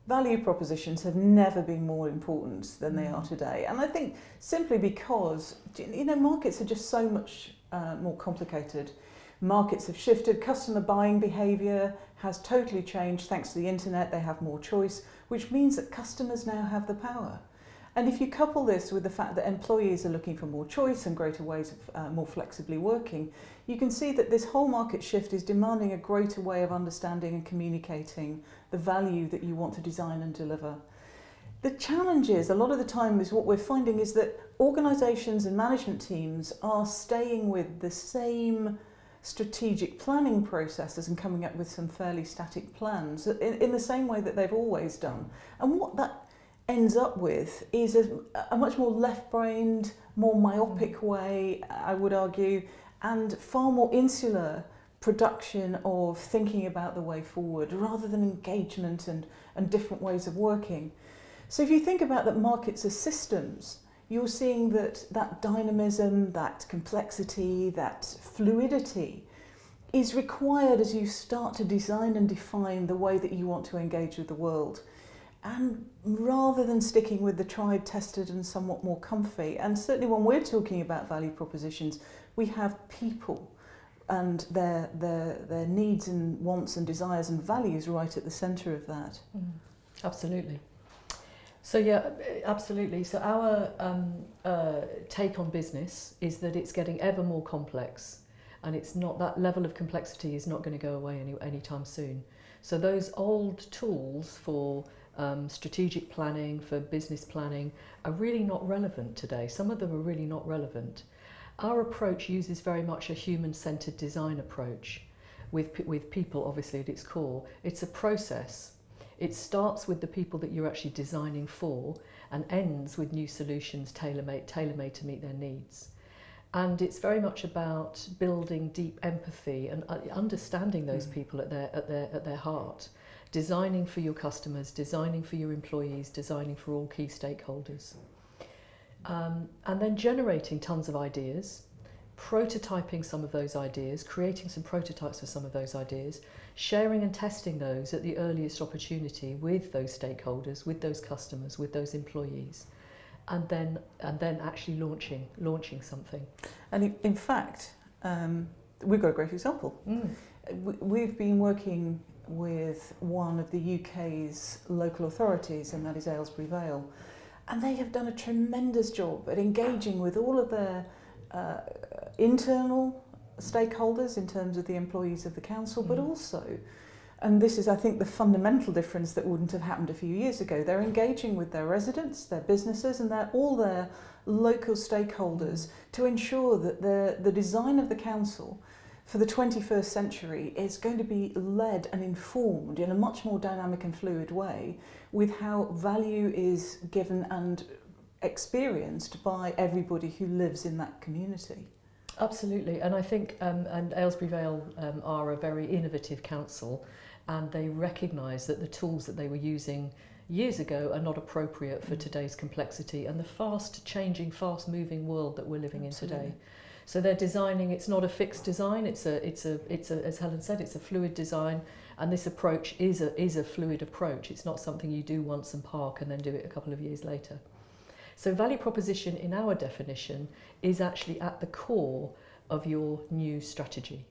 value propositions have never been more important than they are today. And I think simply because, markets are just so much more complicated. Markets have shifted, customer buying behaviour has totally changed thanks to the internet. They have more choice, which means that customers now have the power. And if you couple this with the fact that employees are looking for more choice and greater ways of more flexibly working, you can see that this whole market shift is demanding a greater way of understanding and communicating the value that you want to design and deliver. The challenge is, a lot of the time, is what we're finding is that organisations and management teams are staying with the same strategic planning processes and coming up with some fairly static plans in the same way that they've always done. And what that ends up with is a much more left-brained, more myopic way, I would argue, and far more insular production of thinking about the way forward rather than engagement and different ways of working. So if you think about that markets as systems, you're seeing that dynamism, that complexity, that fluidity is required as you start to design and define the way that you want to engage with the world. And rather than sticking with the tried, tested and somewhat more comfy, and certainly when we're talking about value propositions, we have people and their needs and wants and desires and values right at the centre of that. Absolutely. So yeah, absolutely. So our take on business is that it's getting ever more complex, and it's not, that level of complexity is not going to go away anytime soon. So those old tools for strategic planning, for business planning, are really not relevant today. Some of them are really not relevant. Our approach uses very much a human-centered design approach with people obviously at its core. It's a process. It starts with the people that you're actually designing for and ends with new solutions tailor-made to meet their needs. And it's very much about building deep empathy and understanding those people at their heart. Designing for your customers, designing for your employees, designing for all key stakeholders. And then generating tons of ideas, prototyping some of those ideas, creating some prototypes for some of those ideas, sharing and testing those at the earliest opportunity with those stakeholders, with those customers, with those employees, and then actually launching something. And in fact, we've got a great example. We've been working with one of the UK's local authorities, and that is Aylesbury Vale, and they have done a tremendous job at engaging with all of their internal stakeholders in terms of the employees of the council, but also, and this is I think the fundamental difference that wouldn't have happened a few years ago, they're engaging with their residents, their businesses and all their local stakeholders to ensure that the design of the council for the 21st century is going to be led and informed in a much more dynamic and fluid way with how value is given and experienced by everybody who lives in that community. Absolutely, and I think and Aylesbury Vale are a very innovative council, and they recognise that the tools that they were using years ago are not appropriate for today's complexity and the fast-changing, fast-moving world that we're living in today. So they're designing. It's not a fixed design. It's a as Helen said, it's a fluid design, and this approach is a fluid approach. It's not something you do once and park and then do it a couple of years later. So value proposition in our definition is actually at the core of your new strategy.